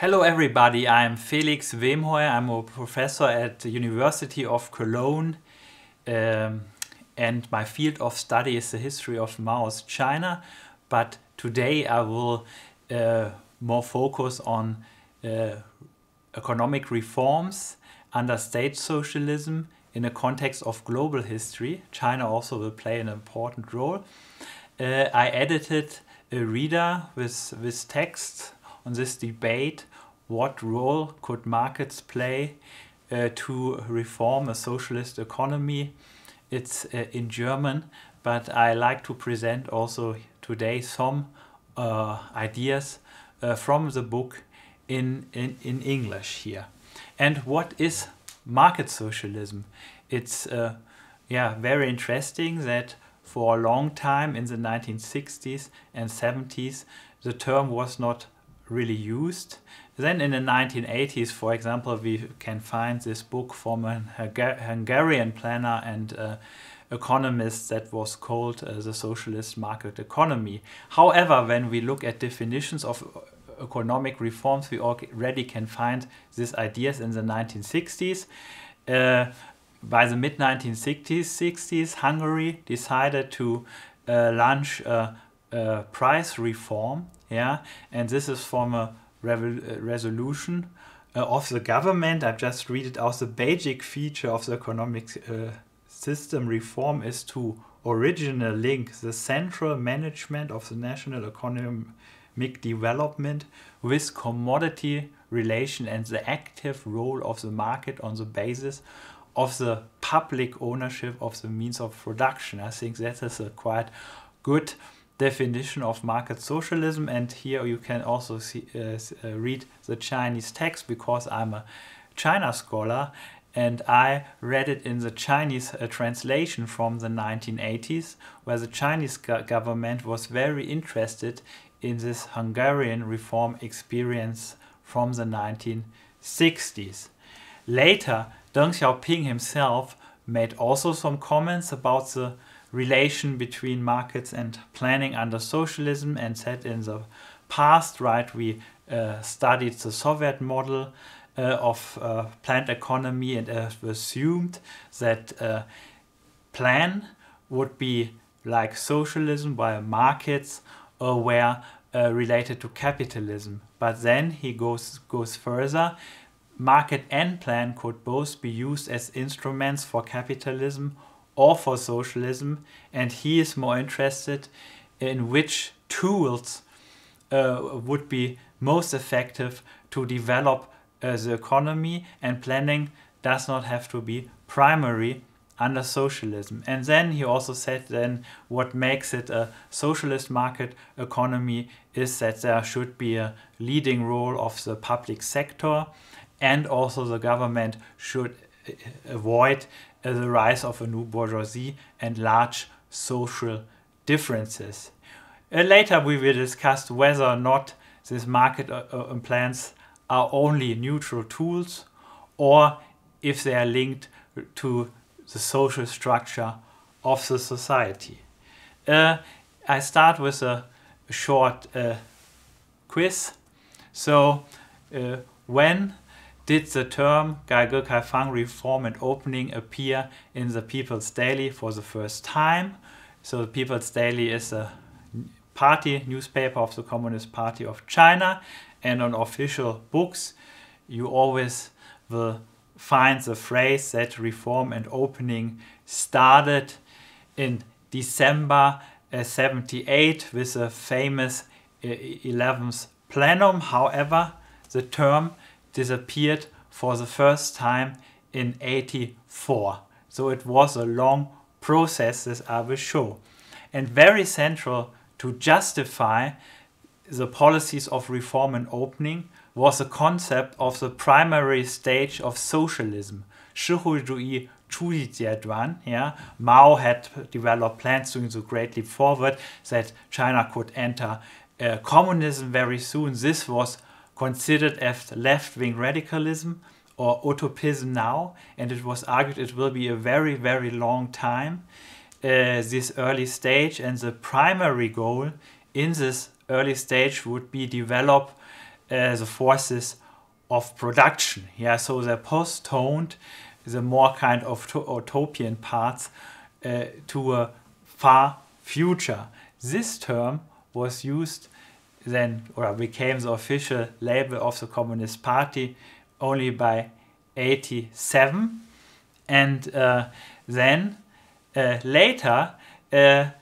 Hello everybody, I'm Felix Wemheuer. I'm a professor at the University of Cologne and my field of study is the history of Mao's China. But today I will more focus on economic reforms under state socialism in a context of global history. China also will play an important role. I edited a reader with text on this debate. What role could markets play to reform a socialist economy? It's in German, but I like to present also today some ideas from the book in English here. And what is market socialism? It's very interesting that for a long time in the 1960s and 70s the term was not really used. Then in the 1980s, for example, we can find this book from a Hungarian planner and economist that was called the socialist market economy. However, when we look at definitions of economic reforms, we already can find these ideas in the 1960s. By the mid-1960s, Hungary decided to launch a price reform. And this is from a resolution of the government. I've just read it out. The basic feature of the economic system reform is to originally link the central management of the national economic development with commodity relation and the active role of the market on the basis of the public ownership of the means of production. I think that is a quite good definition of market socialism, and here you can also see, read the Chinese text, because I'm a China scholar and I read it in the Chinese translation from the 1980s, where the Chinese government was very interested in this Hungarian reform experience from the 1960s. Later, Deng Xiaoping himself made also some comments about the relation between markets and planning under socialism, and said in the past, right, we studied the Soviet model of planned economy and assumed that plan would be like socialism, while markets were related to capitalism. But then he goes further. Market and plan could both be used as instruments for capitalism or for socialism, and he is more interested in which tools would be most effective to develop the economy, and planning does not have to be primary under socialism. And then he also said then what makes it a socialist market economy is that there should be a leading role of the public sector, and also the government should avoid the rise of a new bourgeoisie and large social differences. Later we will discuss whether or not these market plans are only neutral tools, or if they are linked to the social structure of the society. I start with a short quiz. So when did the term 改革开放 reform and opening appear in the People's Daily for the first time? So the People's Daily is a party newspaper of the Communist Party of China, and on official books you always will find the phrase that reform and opening started in December 78 with a famous 11th plenum. However, the term disappeared for the first time in 84. So it was a long process, as I will show. And very central to justify the policies of reform and opening was the concept of the primary stage of socialism. 社会主义初级阶段, Mao had developed plans doing the Great Leap Forward that China could enter communism very soon. This was considered as left-wing radicalism or utopism now, and it was argued it will be a very, very long time, this early stage, and the primary goal in this early stage would be develop the forces of production. Yeah, so they postponed the more kind of utopian parts to a far future. This term was used then, or became the official label of the Communist Party only by 87, and then later the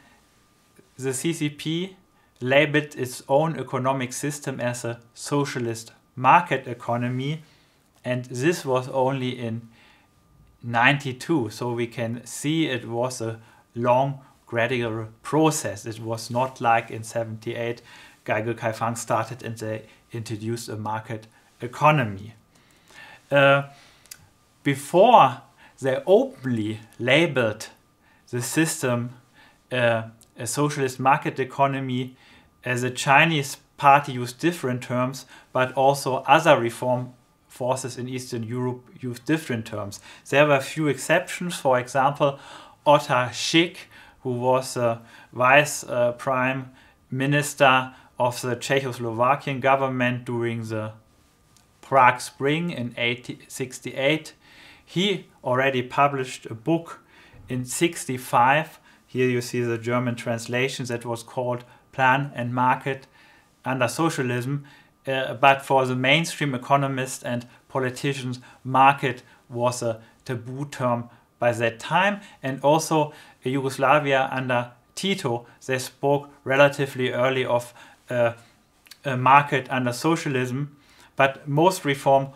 CCP labeled its own economic system as a socialist market economy, and this was only in 92. So we can see it was a long gradual process. It was not like in 78 Geige Kaifang started and they introduced a market economy. Before they openly labeled the system a socialist market economy, the Chinese party used different terms, but also other reform forces in Eastern Europe used different terms. There were a few exceptions. For example, Otar Schick, who was the vice prime minister of the Czechoslovakian government during the Prague Spring in 1868, he already published a book in 65. Here you see the German translation that was called Plan and Market under Socialism. But for the mainstream economists and politicians, market was a taboo term by that time. And also Yugoslavia under Tito, they spoke relatively early of a market under socialism. But most reform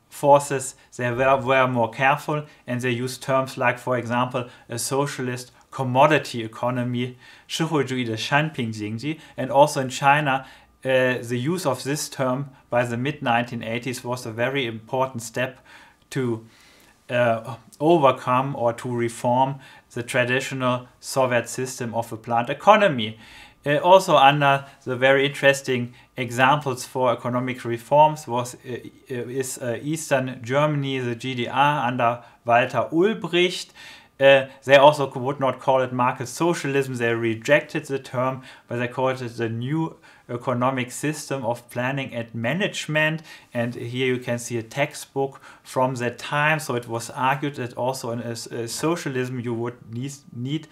forces, they were more careful, and they used terms like, for example, a socialist commodity economy, 社会主义的商品经济, and also in China, the use of this term by the mid-1980s was a very important step to overcome or to reform the traditional Soviet system of a planned economy. Also under the very interesting examples for economic reforms is Eastern Germany, the GDR under Walter Ulbricht. They also would not call it market socialism. They rejected the term, but they called it the new economic system of planning and management. And here you can see a textbook from that time. So it was argued that also in a socialism you would need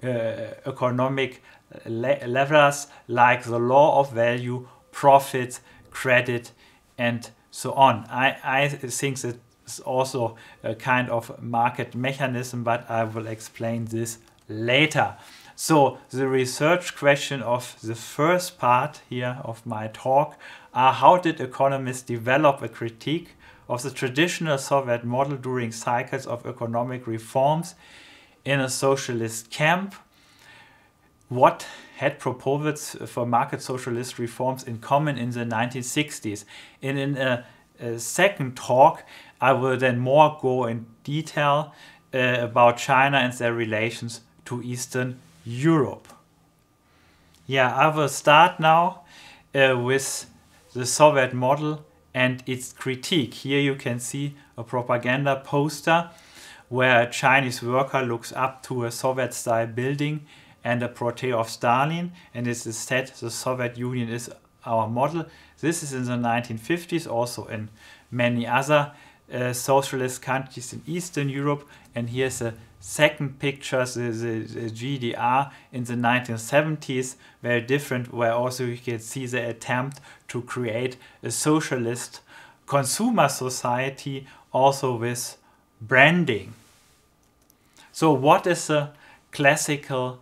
economic levers like the law of value, profit, credit, and so on. I think that is also a kind of market mechanism, but I will explain this later. So the research question of the first part here of my talk are: how did economists develop a critique of the traditional Soviet model during cycles of economic reforms in a socialist camp? What had proposals for market socialist reforms in common in the 1960s? And in a second talk, I will then more go in detail about China and their relations to Eastern Europe. Yeah, I will start now with the Soviet model and its critique. Here you can see a propaganda poster where a Chinese worker looks up to a Soviet-style building and a portrait of Stalin, and it is said the Soviet Union is our model. This is in the 1950s, also in many other socialist countries in Eastern Europe. And here's a second picture, the GDR in the 1970s, very different, where also you can see the attempt to create a socialist consumer society, also with branding. So what is a classical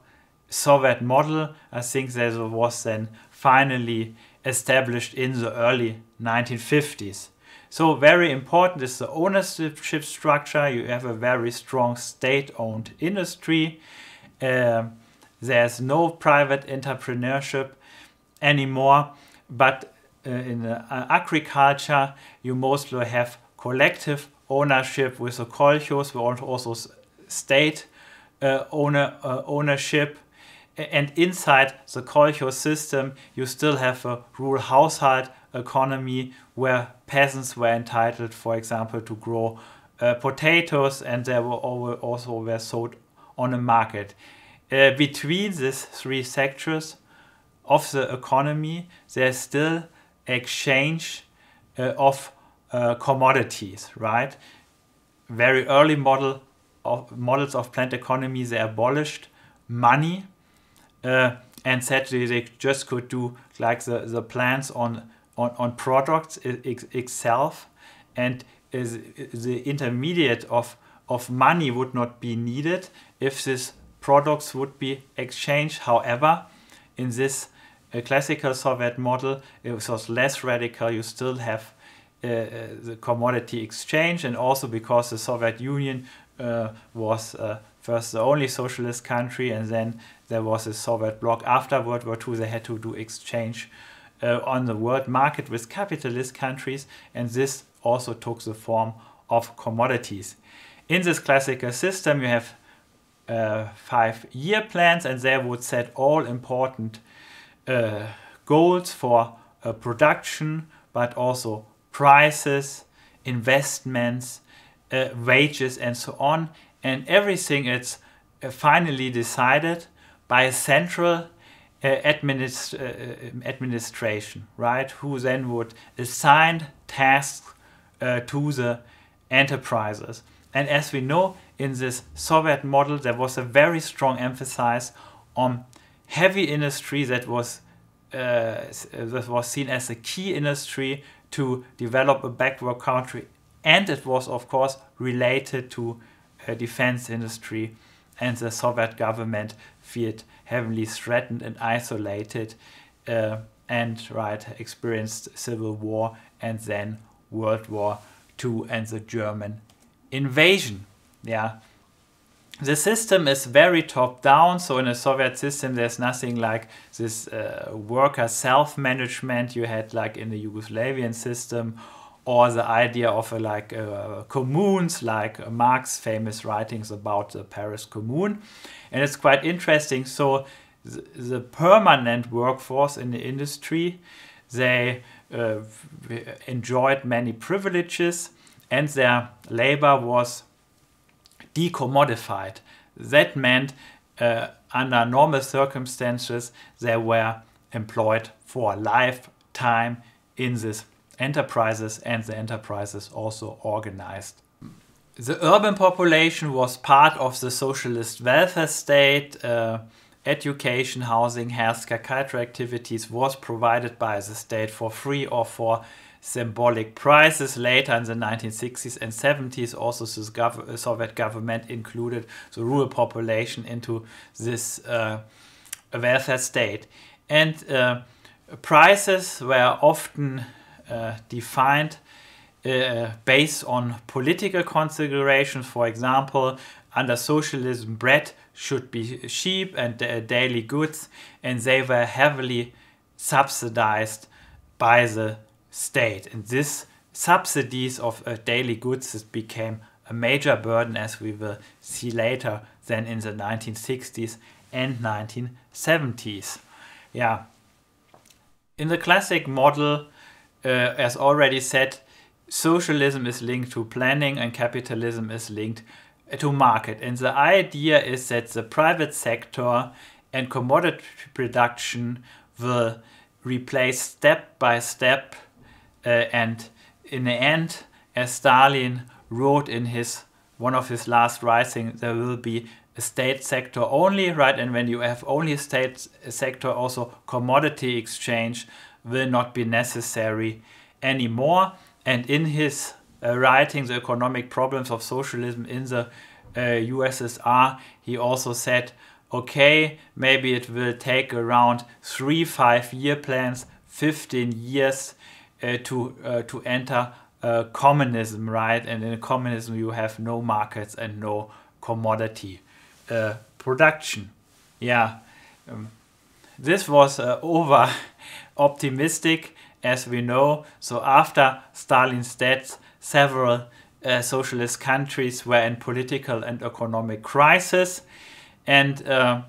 Soviet model? I think that was then finally established in the early 1950s. So very important is the ownership structure. You have a very strong state-owned industry. There's no private entrepreneurship anymore, but in agriculture you mostly have collective ownership with the kolchos, but also state ownership. And inside the kolchos system, you still have a rural household economy where peasants were entitled, for example, to grow potatoes, and they were also sold on a market. Between these three sectors of the economy, there's still exchange of commodities, right? Very early models of planned economy, they abolished money and said they just could do like the plans on products itself, and the intermediate of money would not be needed if these products would be exchanged. However, in this classical Soviet model, it was less radical. You still have the commodity exchange, and also because the Soviet Union was first the only socialist country, and then there was a Soviet bloc after World War II, they had to do exchange on the world market with capitalist countries, and this also took the form of commodities. In this classical system, you have 5-year plans, and they would set all important goals for production, but also prices, investments, wages, and so on. And everything is finally decided by a central administration, right? Who then would assign tasks to the enterprises. And as we know, in this Soviet model, there was a very strong emphasis on heavy industry that was seen as a key industry to develop a backward country, and it was of course related to defense industry, and the Soviet government feared heavily threatened and isolated, and experienced civil war and then World War II and the German invasion. The system is very top down, so in a Soviet system there's nothing like this worker self-management you had like in the Yugoslavian system, or the idea of communes, like Marx's famous writings about the Paris Commune. And it's quite interesting. So the permanent workforce in the industry, they enjoyed many privileges, and their labor was decommodified. That meant under normal circumstances they were employed for a lifetime in these enterprises, and the enterprises also organized. The urban population was part of the socialist welfare state. Education, housing, healthcare, cultural activities was provided by the state for free or for symbolic prices. Later in the 1960s and 70s, also the Soviet government included the rural population into this welfare state. And prices were often defined based on political considerations. For example, under socialism, bread should be cheap and daily goods, and they were heavily subsidized by the state. And this subsidies of daily goods became a major burden, as we will see later, than in the 1960s and 1970s. In the classic model, as already said, socialism is linked to planning and capitalism is linked to market. And the idea is that the private sector and commodity production will replace step by step, and in the end, as Stalin wrote in one of his last writings, there will be a state sector only, right? And when you have only a state sector, also commodity exchange will not be necessary anymore. And in his writing, The Economic Problems of Socialism in the USSR, he also said, okay, maybe it will take around 3 5-year plans, 15 years to enter communism, right? And in communism you have no markets and no commodity production. This was over optimistic, as we know. So after Stalin's death, several socialist countries were in political and economic crisis, and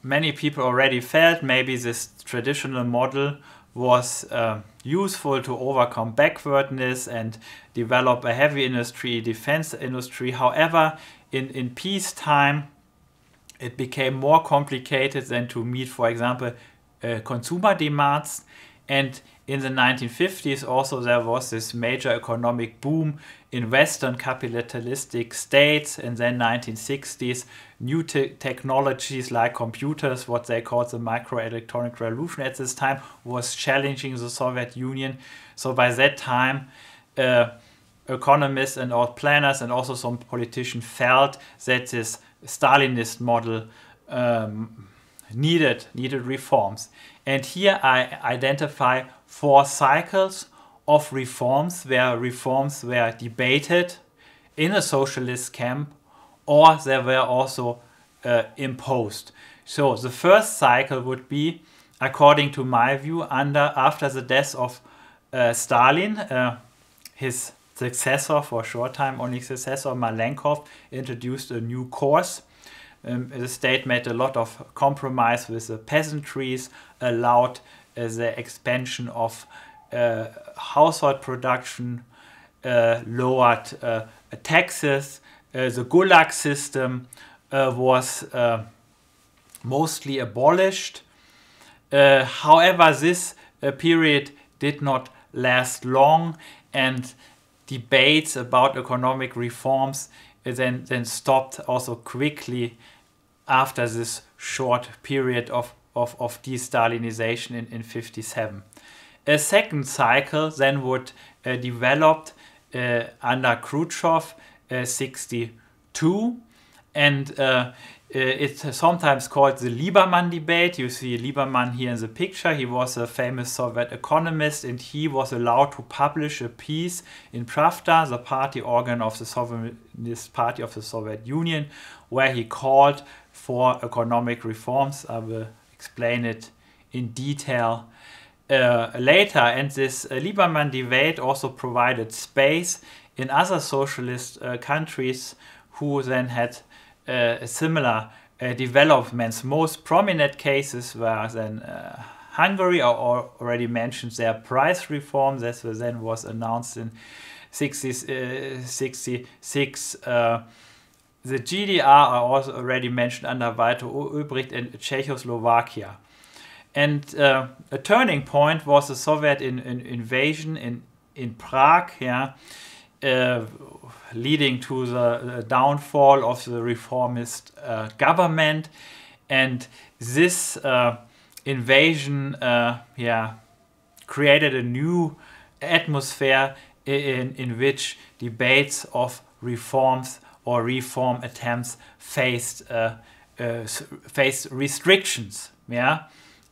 many people already felt maybe this traditional model was useful to overcome backwardness and develop a heavy industry, defense industry. However, in peacetime, it became more complicated than to meet, for example, consumer demands. And in the 1950s also there was this major economic boom in Western capitalistic states. And then 1960s, new technologies like computers, what they called the microelectronic revolution at this time, was challenging the Soviet Union. So by that time, economists and all planners and also some politicians felt that this Stalinist model needed reforms. And here I identify 4 cycles of reforms were debated in a socialist camp, or they were also imposed. So the first cycle would be, according to my view, after the death of Stalin, his successor, for a short time only successor, Malenkov, introduced a new course. The state made a lot of compromise with the peasantries, allowed the expansion of household production, lowered taxes. The Gulag system was mostly abolished. However, this period did not last long, and debates about economic reforms then stopped also quickly after this short period of de-Stalinization in 1957. A second cycle then would develop under Khrushchev, 1962, and it's sometimes called the Liberman debate. You see Liberman here in the picture. He was a famous Soviet economist, and he was allowed to publish a piece in Pravda, the party organ of the Soviet Party of the Soviet Union, where he called for economic reforms. I will explain it in detail later. And this Liberman debate also provided space in other socialist countries who then had similar developments. Most prominent cases were then Hungary. I already mentioned their price reform that then was announced in 1966. The GDR I also already mentioned under Walter Ulbricht in Czechoslovakia. And a turning point was the Soviet invasion in Prague, leading to the downfall of the reformist government. And this invasion created a new atmosphere in which debates of reforms or reform attempts faced restrictions.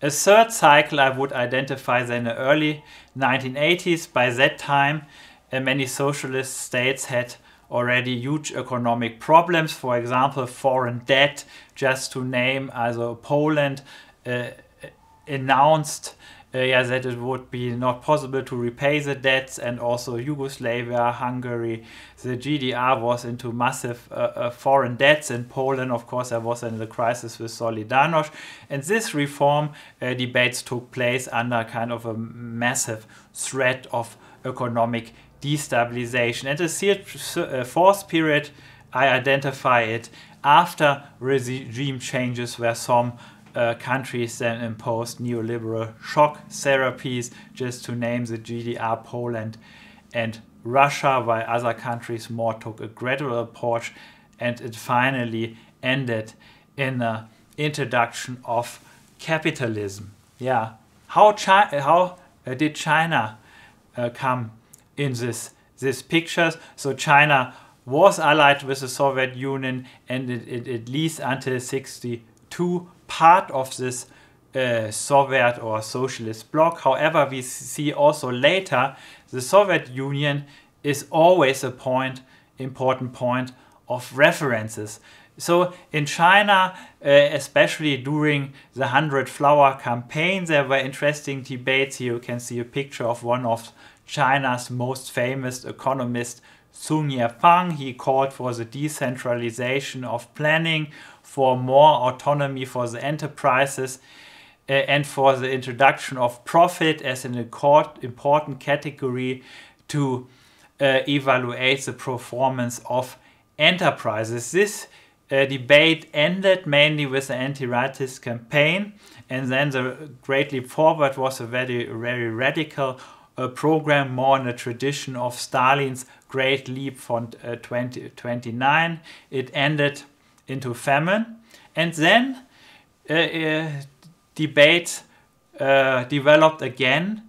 A third cycle I would identify then the early 1980s. By that time, many socialist states had already huge economic problems. For example, foreign debt, just to name, also Poland announced that it would be not possible to repay the debts, and also Yugoslavia, Hungary. The GDR was into massive foreign debts. In Poland, of course, there was then the crisis with Solidarność. And this reform debates took place under kind of a massive threat of economic destabilization. And the fourth period, I identify it after regime changes, where some countries then imposed neoliberal shock therapies, just to name the GDR, Poland and Russia, while other countries more took a gradual approach, and it finally ended in the introduction of capitalism. How did China come in this picture? So China was allied with the Soviet Union, and it at least until 1962 part of this Soviet or socialist bloc. However, we see also later the Soviet Union is always a important point of references. So in China, especially during the 100 Flower campaign, there were interesting debates. Here you can see a picture of one of China's most famous economists, Sun Yat-sen. He called for the decentralization of planning, for more autonomy for the enterprises, and for the introduction of profit as an important category to evaluate the performance of enterprises. This debate ended mainly with the anti-rightist campaign, and then the Great Leap Forward was a very, very radical program, more in the tradition of Stalin's Great Leap from 2029. It ended into famine, and then debates developed again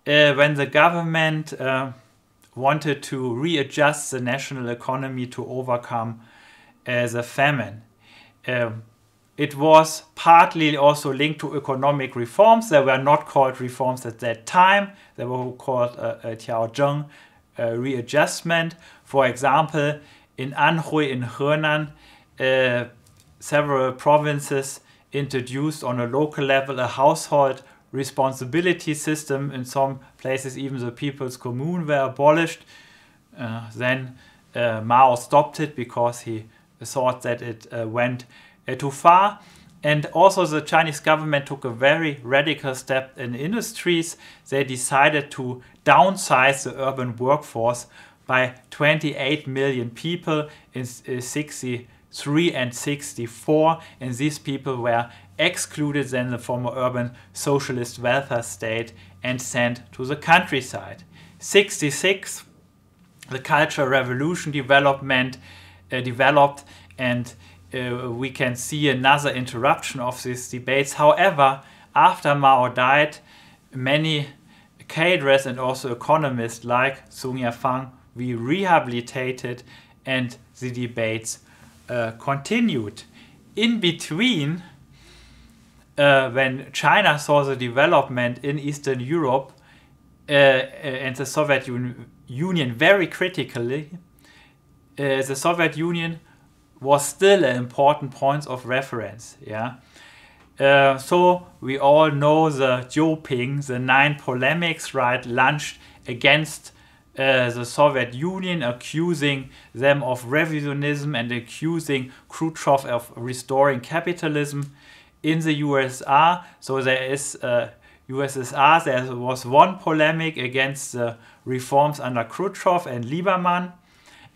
when the government wanted to readjust the national economy to overcome the famine. It was partly also linked to economic reforms. They were not called reforms at that time. They were called Tiaozheng readjustment. For example, in Anhui in Henan, several provinces introduced on a local level a household responsibility system. In some places even the People's Commune were abolished. Then Mao stopped it because he thought that it went too far. And also the Chinese government took a very radical step in industries. They decided to downsize the urban workforce by 28 million people in 63 and 64, and these people were excluded then from the urban socialist welfare state and sent to the countryside. 66, the Cultural Revolution developed, and we can see another interruption of these debates. However, after Mao died, many cadres and also economists like Sun Yat-sen we rehabilitated, and the debates continued. In between, when China saw the development in Eastern Europe and the Soviet Union very critically, the Soviet Union was still an important point of reference. So we all know the Jiuping, the 9 polemics, right, launched against the Soviet Union, accusing them of revisionism and accusing Khrushchev of restoring capitalism. In the USSR, so there is USSR, there was one polemic against the reforms under Khrushchev and Liberman,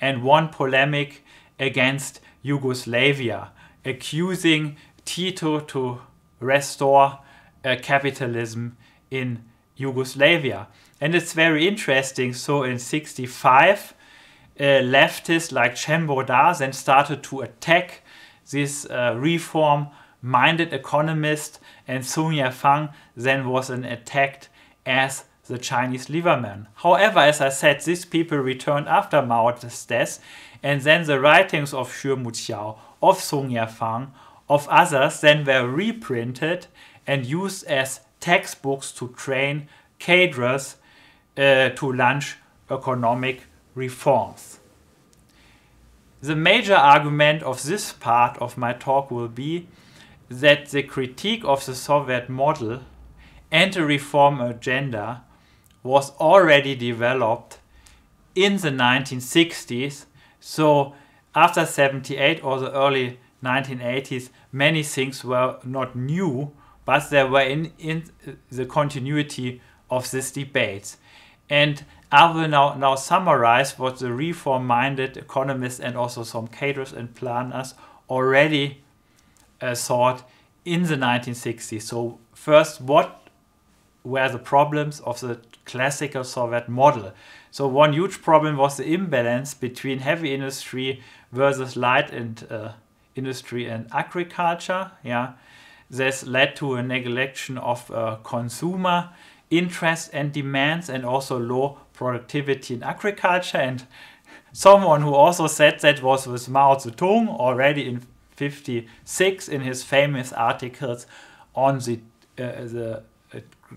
and one polemic against Yugoslavia, accusing Tito to restore capitalism in Yugoslavia. And it's very interesting. So in 65, leftists like Chen Boda then started to attack this reform-minded economist, and Sun Yat-sen then was attacked as the Chinese Liberman. However, as I said, these people returned after Mao's death, and then the writings of Xue Muqiao, of Sun Yat-sen, of others then were reprinted and used as textbooks to train cadres to launch economic reforms. The major argument of this part of my talk will be that the critique of the Soviet model and the reform agenda was already developed in the 1960s. So after 78 or the early 1980s, many things were not new, but they were in the continuity of this debate. And I will now summarize what the reform-minded economists and also some cadres and planners already thought in the 1960s. So first, what were the problems of the classical Soviet model? So one huge problem was the imbalance between heavy industry versus light industry and agriculture. This led to a neglection of consumer interest and demands, and also low productivity in agriculture. And someone who also said that was with Mao Zedong already in 1956 in his famous articles on the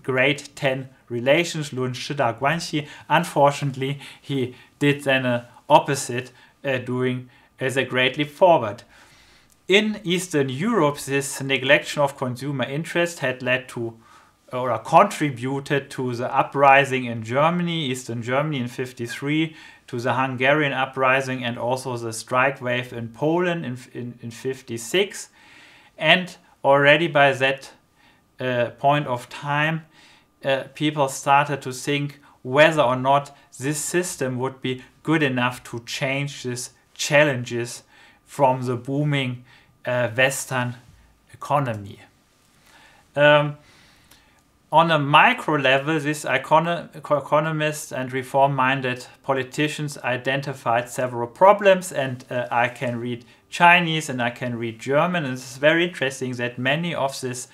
Great 10 Relations, Lun Shida Guanxi. Unfortunately, he did then opposite during the Great Leap Forward. In Eastern Europe, this neglection of consumer interest had led to or contributed to the uprising in Germany, Eastern Germany in 1953, to the Hungarian uprising, and also the strike wave in Poland in 1956. And already by that point of time, people started to think whether or not this system would be good enough to change these challenges from the booming Western economy. On a micro level, these economists and reform-minded politicians identified several problems, and I can read Chinese and I can read German, and it's very interesting that many of these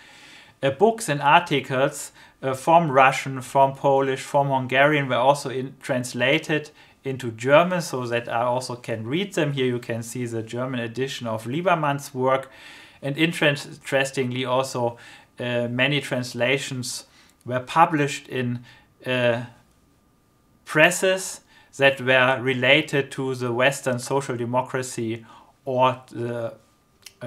books and articles from Russian, from Polish, from Hungarian were also translated into German, so that I also can read them. Here you can see the German edition of Liberman's work, and interestingly also many translations were published in presses that were related to the Western social democracy or the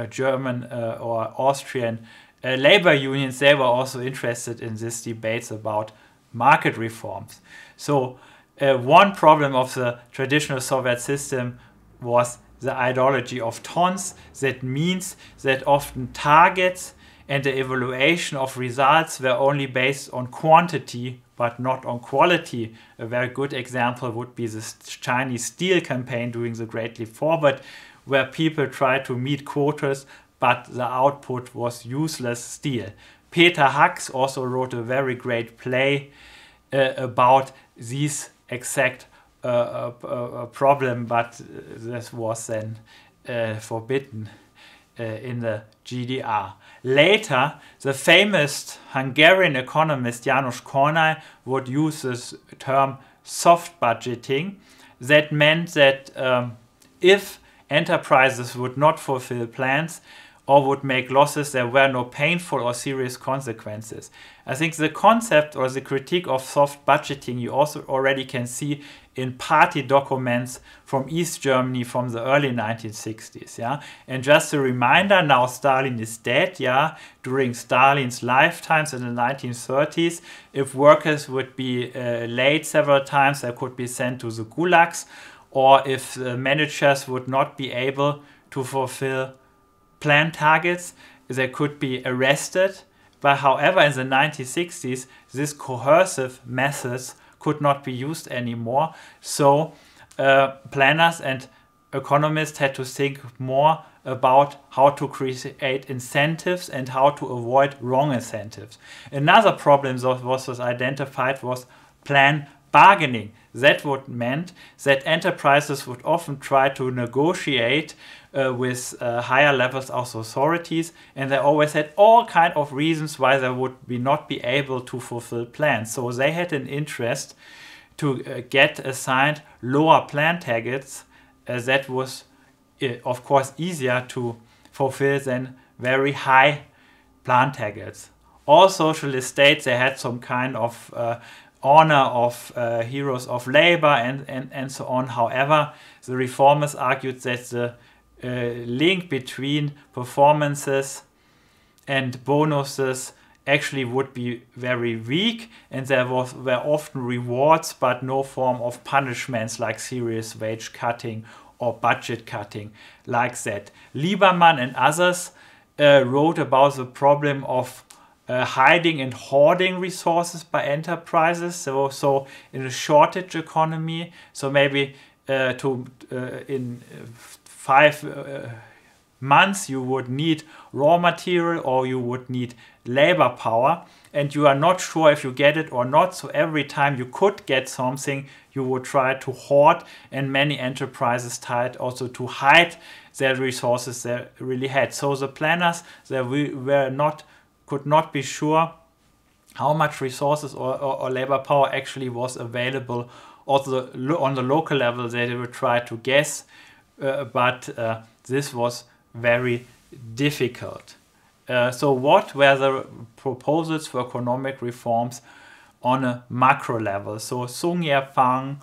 German or Austrian labor unions. They were also interested in these debates about market reforms. So one problem of the traditional Soviet system was the ideology of tons. That means that often targets and the evaluation of results were only based on quantity but not on quality. A very good example would be the Chinese steel campaign during the Great Leap Forward, where people tried to meet quotas but the output was useless steel. Peter Hux also wrote a very great play about this exact problem, but this was then forbidden in the GDR. Later, the famous Hungarian economist János Kornai would use this term soft budgeting. That meant that if enterprises would not fulfill plans or would make losses, there were no painful or serious consequences. I think the concept or the critique of soft budgeting you also already can see in party documents from East Germany from the early 1960s. Yeah? And just a reminder, now Stalin is dead. Yeah? During Stalin's lifetimes in the 1930s, if workers would be late several times, they could be sent to the gulags, or if the managers would not be able to fulfill plan targets, they could be arrested. But however, in the 1960s, these coercive methods could not be used anymore. So planners and economists had to think more about how to create incentives and how to avoid wrong incentives. Another problem that was identified was plan bargaining. That would meant that enterprises would often try to negotiate with higher levels of authorities, and they always had all kinds of reasons why they would not be able to fulfill plans. So they had an interest to get assigned lower plan targets. That was, of course, easier to fulfill than very high plan targets. All socialist states, they had some kind of honor of heroes of labor and so on. However, the reformers argued that the link between performances and bonuses actually would be very weak, and there were often rewards but no form of punishments like serious wage cutting or budget cutting like that. Liberman and others wrote about the problem of hiding and hoarding resources by enterprises. So in a shortage economy, so maybe in 5 months you would need raw material or you would need labor power, and you are not sure if you get it or not. So every time you could get something, you would try to hoard, and many enterprises tried also to hide their resources they really had. So the planners, they could not be sure how much resources or labor power actually was available. Also on the local level, they would try to guess, but this was very difficult. So what were the proposals for economic reforms on a macro level? So Sung Yue-fang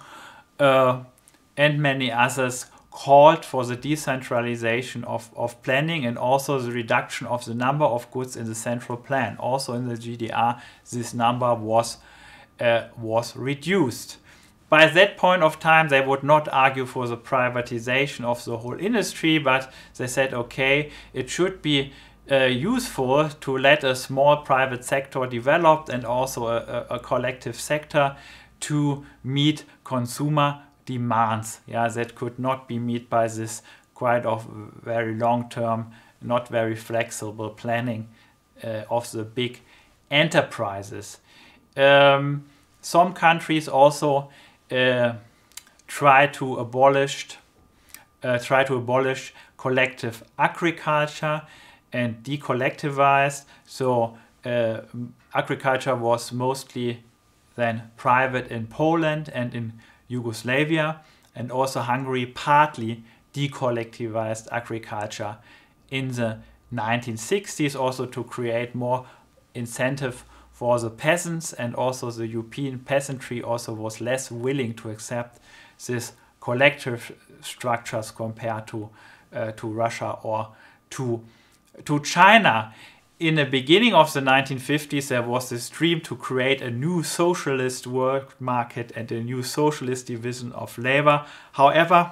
and many others called for the decentralization of planning and also the reduction of the number of goods in the central plan. Also in the GDR, this number was reduced. By that point of time, they would not argue for the privatization of the whole industry, but they said, okay, it should be useful to let a small private sector develop and also a collective sector to meet consumer demands, that could not be met by this quite of very long-term, not very flexible planning of the big enterprises. Some countries also try to abolish collective agriculture and decollectivized. So agriculture was mostly then private in Poland and in Yugoslavia, and also Hungary partly decollectivized agriculture in the 1960s, also to create more incentive for the peasants, and also the European peasantry also was less willing to accept these collective structures compared to Russia or to China. In the beginning of the 1950s, there was this dream to create a new socialist world market and a new socialist division of labor. However,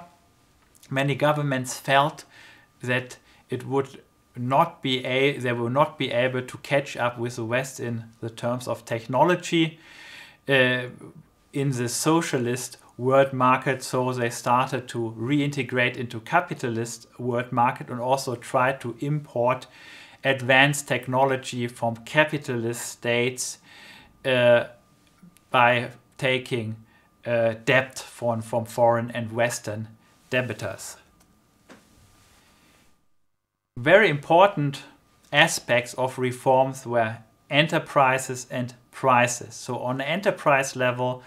many governments felt that it would not be they will not be able to catch up with the West in the terms of technology in the socialist world market, so they started to reintegrate into capitalist world market and also try to import advanced technology from capitalist states by taking debt from foreign and Western debtors. Very important aspects of reforms were enterprises and prices. So on the enterprise level,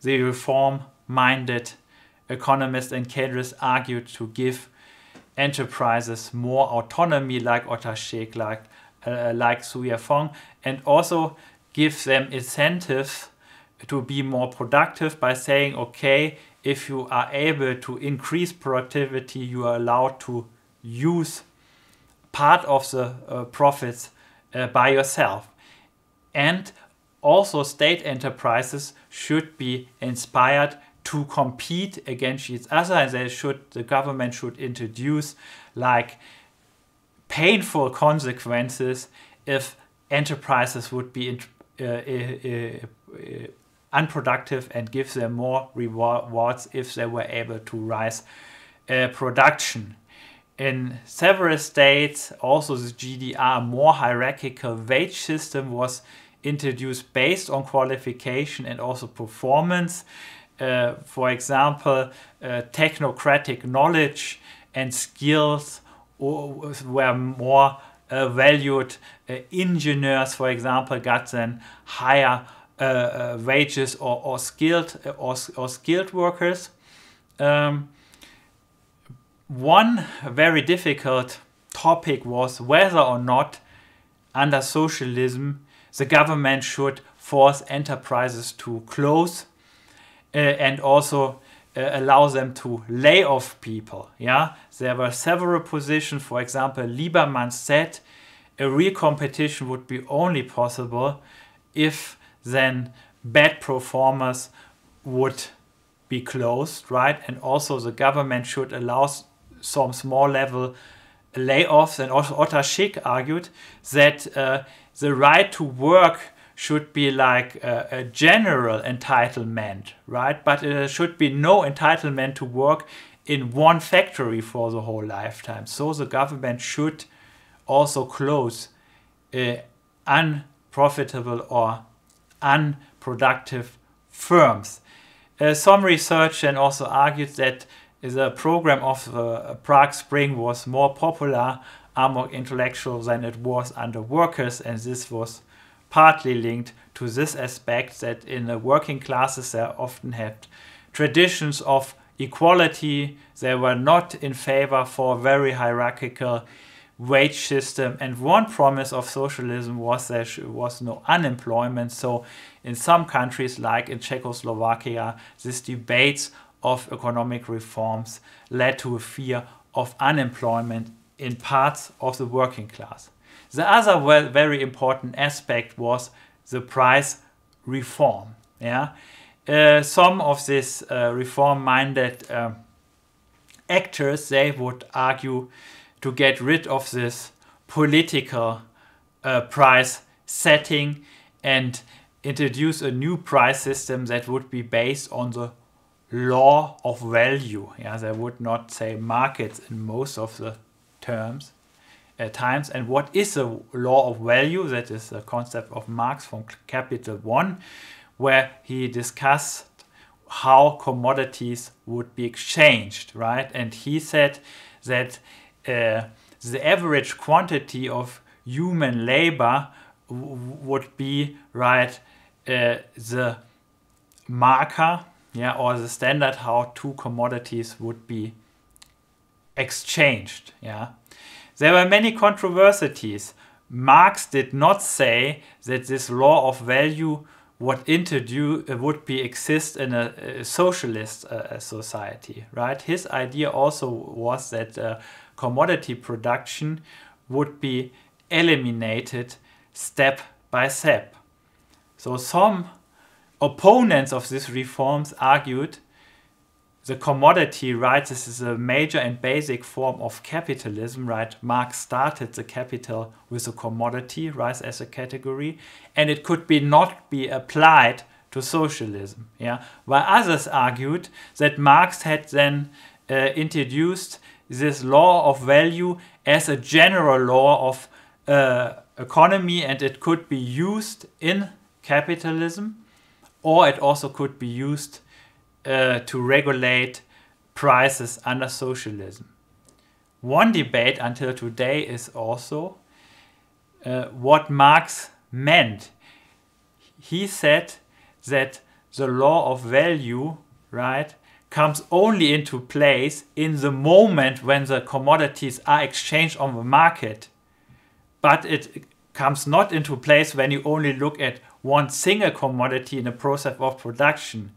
the reform-minded economists and cadres argued to give enterprises more autonomy, like Ottokar Schick, like Su Yafeng, and also give them incentives to be more productive by saying, okay, if you are able to increase productivity, you are allowed to use part of the profits by yourself. And also state enterprises should be inspired to compete against each other, and the government should introduce like painful consequences if enterprises would be unproductive, and give them more rewards if they were able to rise production. In several states, also the GDR, more hierarchical wage system was introduced based on qualification and also performance. For example, technocratic knowledge and skills were more valued. Engineers, for example, got then higher wages or skilled workers. One very difficult topic was whether or not under socialism the government should force enterprises to close and also allow them to lay off people. Yeah, there were several positions. For example, Liberman said a real competition would be only possible if then bad performers would be closed, right? And also the government should allow some small level layoffs. And also Ottokar Schick argued that the right to work should be like a general entitlement, right? But there should be no entitlement to work in one factory for the whole lifetime. So the government should also close unprofitable or unproductive firms. Some research then also argued that the program of Prague Spring was more popular among intellectuals than it was under workers, and this was partly linked to this aspect that in the working classes they often had traditions of equality. They were not in favor for a very hierarchical wage system, and one promise of socialism was there was no unemployment. So in some countries, like in Czechoslovakia, these debates of economic reforms led to a fear of unemployment in parts of the working class. The other very important aspect was the price reform. Yeah, some of these reform-minded actors, they would argue to get rid of this political price setting and introduce a new price system that would be based on the law of value. Yeah, they would not say markets in most of the times. And what is a law of value? That is the concept of Marx from Capital 1, where he discussed how commodities would be exchanged, right? And he said that the average quantity of human labor would be, right, the marker, yeah, or the standard how two commodities would be exchanged, yeah. There were many controversies. Marx did not say that this law of value would exist in a socialist society, right? His idea also was that commodity production would be eliminated step by step. So some opponents of these reforms argued the commodity, right, this is a major and basic form of capitalism, right? Marx started the capital with a commodity, right, as a category, and it could not be applied to socialism, yeah? While others argued that Marx had then introduced this law of value as a general law of economy, and it could be used in capitalism, or it also could be used to regulate prices under socialism. One debate until today is also what Marx meant. He said that the law of value, right, comes only into place in the moment when the commodities are exchanged on the market. But it comes not into place when you only look at one single commodity in the process of production.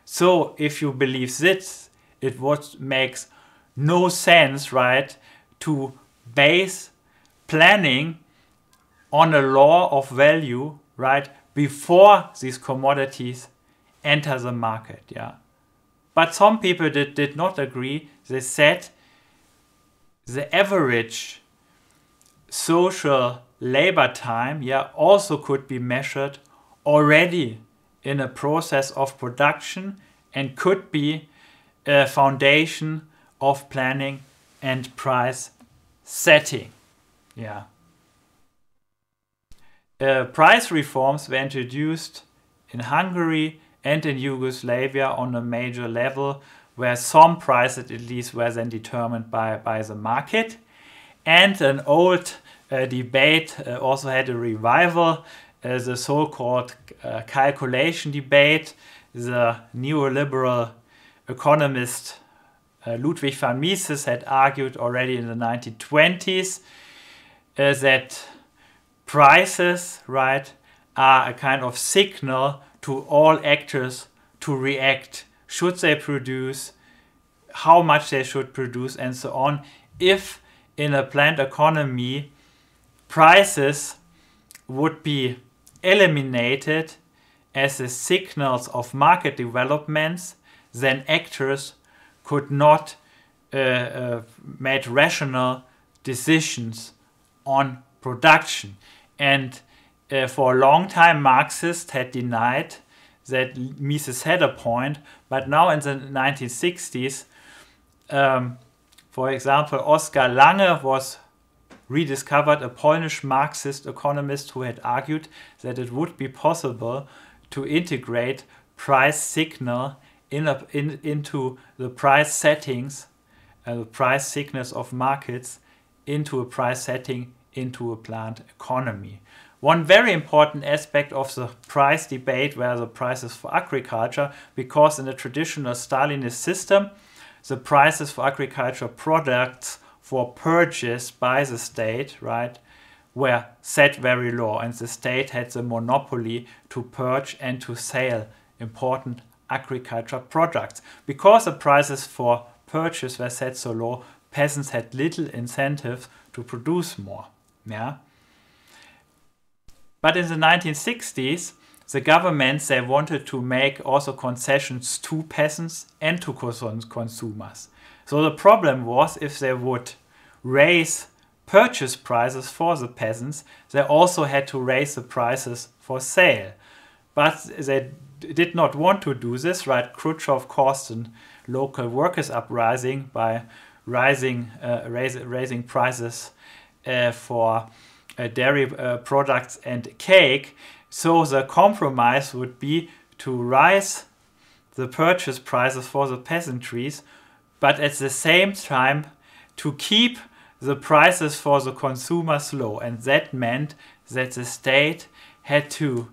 So if you believe this, it makes no sense, right, to base planning on a law of value, right, before these commodities enter the market, yeah. But some people did not agree. They said the average social labor time, yeah, also could be measured already in a process of production and could be a foundation of planning and price setting. Yeah. Price reforms were introduced in Hungary and in Yugoslavia on a major level, where some prices at least were then determined by the market. And an old debate also had a revival, the so-called calculation debate. The neoliberal economist Ludwig van Mises had argued already in the 1920s that prices, right, are a kind of signal to all actors to react. Should they produce, how much they should produce, and so on. If in a planned economy prices would be eliminated as the signals of market developments, then actors could not make rational decisions on production. And for a long time, Marxists had denied that Mises had a point, but now in the 1960s, for example, Oskar Lange was rediscovered, a Polish Marxist economist who had argued that it would be possible to integrate price signal into the price settings, the price signals of markets into a price setting into a planned economy. One very important aspect of the price debate were the prices for agriculture, because in the traditional Stalinist system, the prices for agricultural products for purchase by the state, right, were set very low, and the state had the monopoly to purge and to sell important agricultural products. Because the prices for purchase were set so low, peasants had little incentive to produce more. Yeah. But in the 1960s, the governments, they wanted to make also concessions to peasants and to consumers. So the problem was, if they would raise purchase prices for the peasants, they also had to raise the prices for sale. But they did not want to do this, right? Khrushchev caused a local workers' uprising by raising prices for dairy products and cake. So the compromise would be to raise the purchase prices for the peasantries, but at the same time to keep the prices for the consumers low. And that meant that the state had to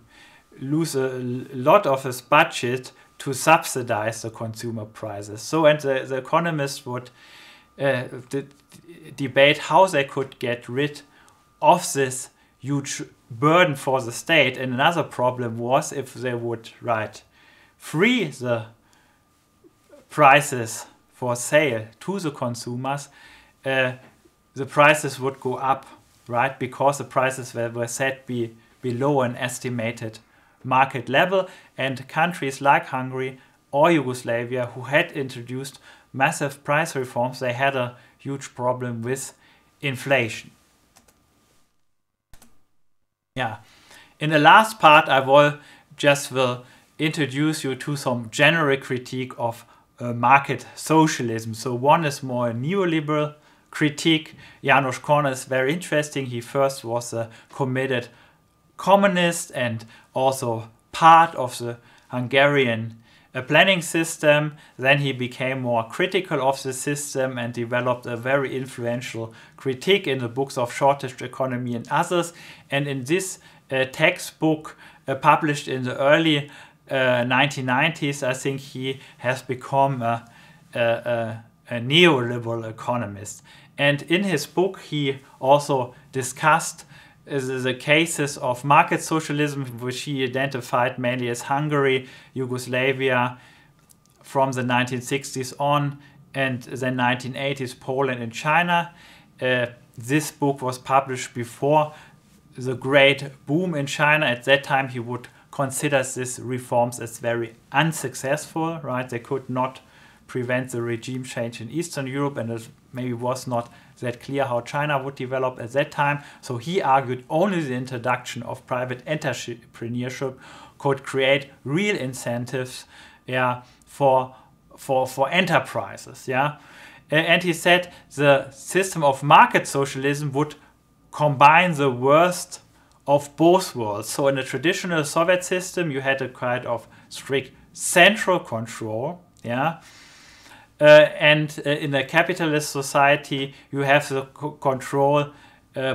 lose a lot of its budget to subsidize the consumer prices. So, and the economists would debate how they could get rid of this huge burden for the state. And another problem was if they would free the prices for sale to the consumers, the prices would go up, right? Because the prices were set below an estimated market level, and countries like Hungary or Yugoslavia, who had introduced massive price reforms, they had a huge problem with inflation. Yeah, in the last part I will introduce you to some general critique of market socialism. So one is more a neoliberal critique. János Korner is very interesting. He first was a committed communist and also part of the Hungarian planning system. Then he became more critical of the system and developed a very influential critique in the books of Shortage Economy and others. And in this textbook published in the early 1990s, I think he has become a neoliberal economist. And in his book, he also discussed the cases of market socialism, which he identified mainly as Hungary, Yugoslavia from the 1960s on, and then 1980s Poland and China. This book was published before the great boom in China. At that time, he would consider these reforms as very unsuccessful, right? They could not prevent the regime change in Eastern Europe, and it maybe was not that clear how China would develop at that time. So he argued only the introduction of private entrepreneurship could create real incentives, for enterprises, and he said the system of market socialism would combine the worst of both worlds. So in a traditional Soviet system, you had a kind of strict central control, and in a capitalist society, you have the control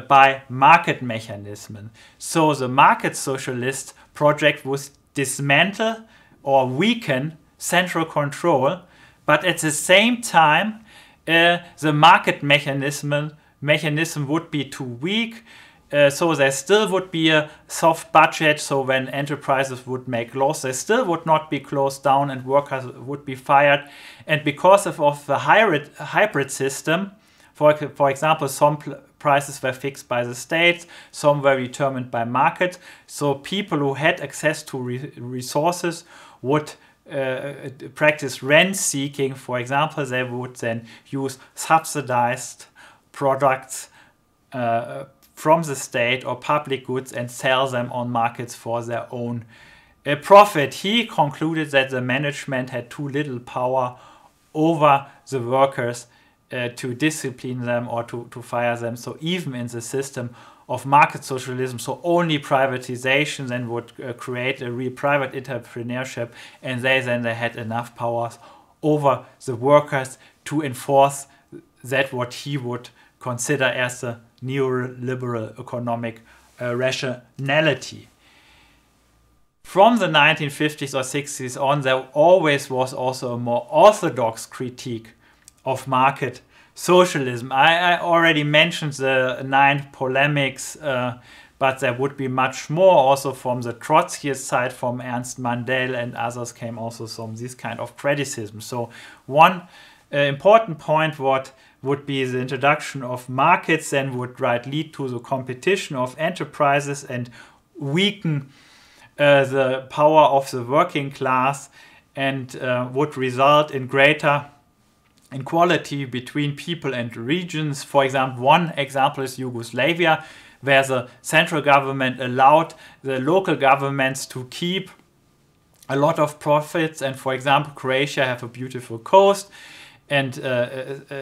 by market mechanism. So the market socialist project would dismantle or weaken central control, but at the same time, the market mechanism would be too weak. So there still would be a soft budget, so when enterprises would make loss, they still would not be closed down and workers would be fired. And because of the hybrid system, for example, some prices were fixed by the state, some were determined by market. So people who had access to resources would practice rent seeking. For example, they would then use subsidized products from the state or public goods and sell them on markets for their own profit. He concluded that the management had too little power over the workers to discipline them or to fire them. So even in the system of market socialism, so only privatization then would create a real private entrepreneurship, and they had enough powers over the workers to enforce that what he would consider as a neoliberal economic rationality. From the 1950s or 60s on, there always was also a more orthodox critique of market socialism. I already mentioned the 9 polemics, but there would be much more also from the Trotskyist side, from Ernst Mandel and others came also some this kind of criticism. So one important point would be the introduction of markets then would lead to the competition of enterprises and weaken the power of the working class, and would result in greater inequality between people and regions. For example, one example is Yugoslavia, where the central government allowed the local governments to keep a lot of profits, and for example Croatia have a beautiful coast, and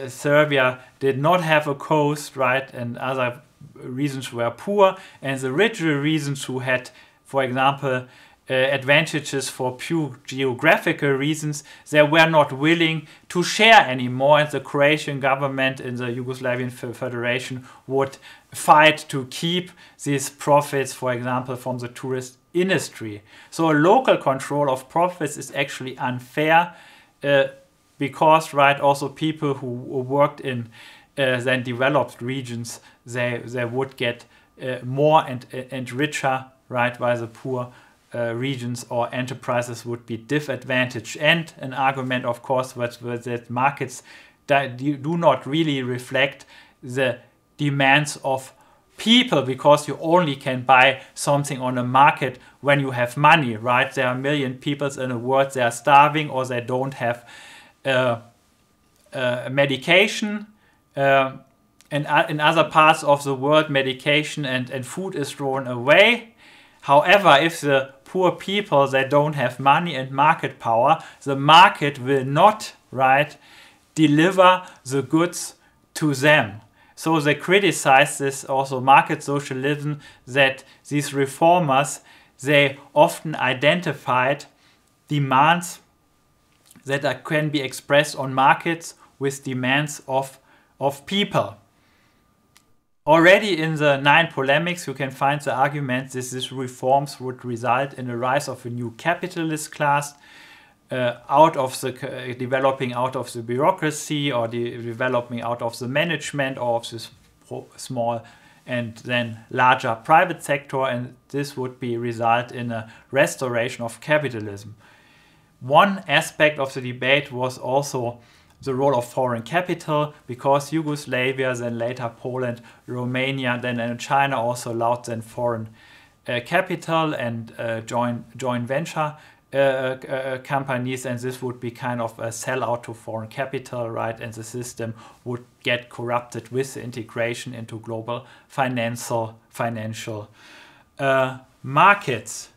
Serbia did not have a coast, right, and other regions were poor, and the richer regions who had, for example, advantages for pure geographical reasons, they were not willing to share anymore, and the Croatian government in the Yugoslavian Federation would fight to keep these profits, for example, from the tourist industry. So a local control of profits is actually unfair, because, right, also people who worked in then developed regions, they would get more and richer, right, while the poor regions or enterprises would be disadvantaged. And an argument, of course, was that markets do not really reflect the demands of people, because you only can buy something on a market when you have money, right? There are a million people in the world, they are starving or they don't have medication. And in other parts of the world, medication and food is thrown away. However, if the poor people, they don't have money and market power, the market will not, right, deliver the goods to them. So they criticize this also market socialism, that these reformers, they often identified demands that can be expressed on markets with demands of people. Already in the 9 polemics, you can find the argument that these reforms would result in the rise of a new capitalist class, developing out of the bureaucracy, or developing out of the management, or of this small and then larger private sector, and this would result in a restoration of capitalism. One aspect of the debate was also the role of foreign capital, because Yugoslavia, then later Poland, Romania, then China also allowed then foreign capital and joint venture companies, and this would be kind of a sellout to foreign capital, right? And the system would get corrupted with the integration into global financial markets.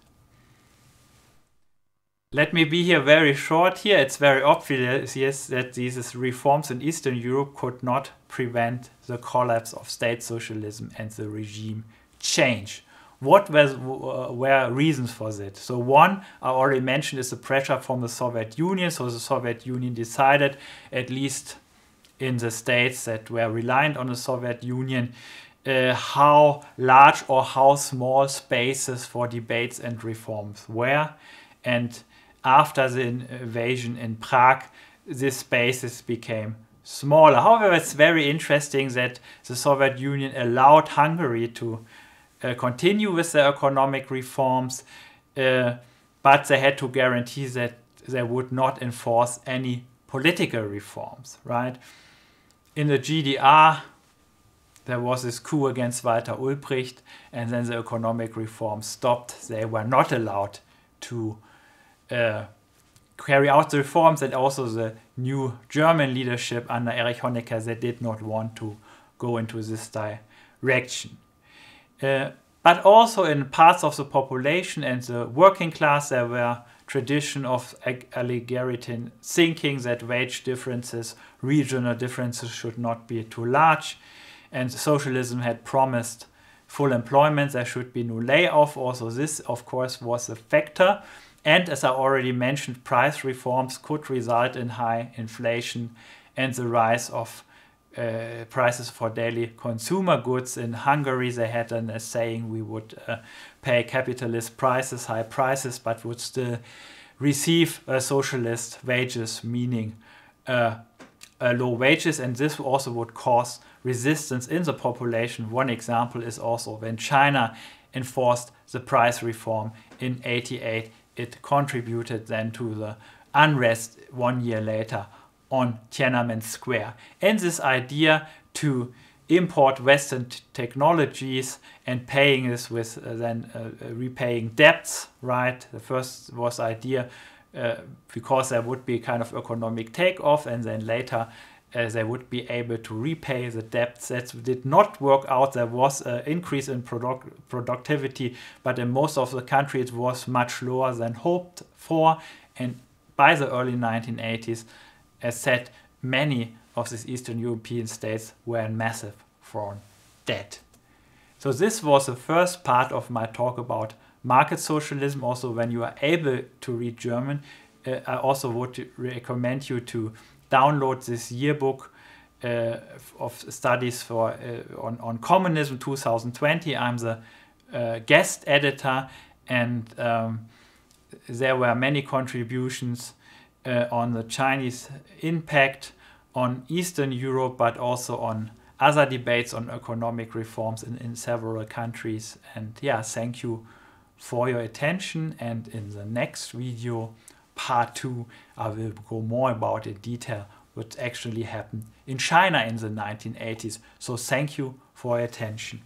Let me be here very short here. It's very obvious that these reforms in Eastern Europe could not prevent the collapse of state socialism and the regime change. What were reasons for that? So one, I already mentioned, is the pressure from the Soviet Union. So the Soviet Union decided, at least in the states that were reliant on the Soviet Union, how large or how small spaces for debates and reforms were. And after the invasion in Prague, these spaces became smaller. However, it's very interesting that the Soviet Union allowed Hungary to continue with their economic reforms, but they had to guarantee that they would not enforce any political reforms, right? In the GDR, there was this coup against Walter Ulbricht, and then the economic reforms stopped. They were not allowed to carry out the reforms, and also the new German leadership under Erich Honecker, they did not want to go into this direction. But also in parts of the population and the working class, there were tradition of egalitarian thinking that wage differences, regional differences should not be too large. And socialism had promised full employment, there should be no layoff. Also this, of course, was a factor. And as I already mentioned, price reforms could result in high inflation and the rise of prices for daily consumer goods. In Hungary, they had a saying, we would pay capitalist prices, high prices, but would still receive socialist wages, meaning low wages. And this also would cause resistance in the population. One example is also when China enforced the price reform in '88. It contributed then to the unrest 1 year later on Tiananmen Square. And this idea to import Western technologies and paying this with then repaying debts, right? The first was idea because there would be kind of economic takeoff, and then later they would be able to repay the debts. That did not work out. There was an increase in productivity, but in most of the country it was much lower than hoped for. And by the early 1980s, as said, many of these Eastern European states were in massive foreign debt. So this was the first part of my talk about market socialism. Also, when you are able to read German, I also would recommend you to download this yearbook of studies for on communism 2020. I'm the guest editor, and there were many contributions on the Chinese impact on Eastern Europe, but also on other debates on economic reforms in several countries. And yeah, thank you for your attention. And in the next video, part 2, I will go more about in detail what actually happened in China in the 1980s. So thank you for your attention.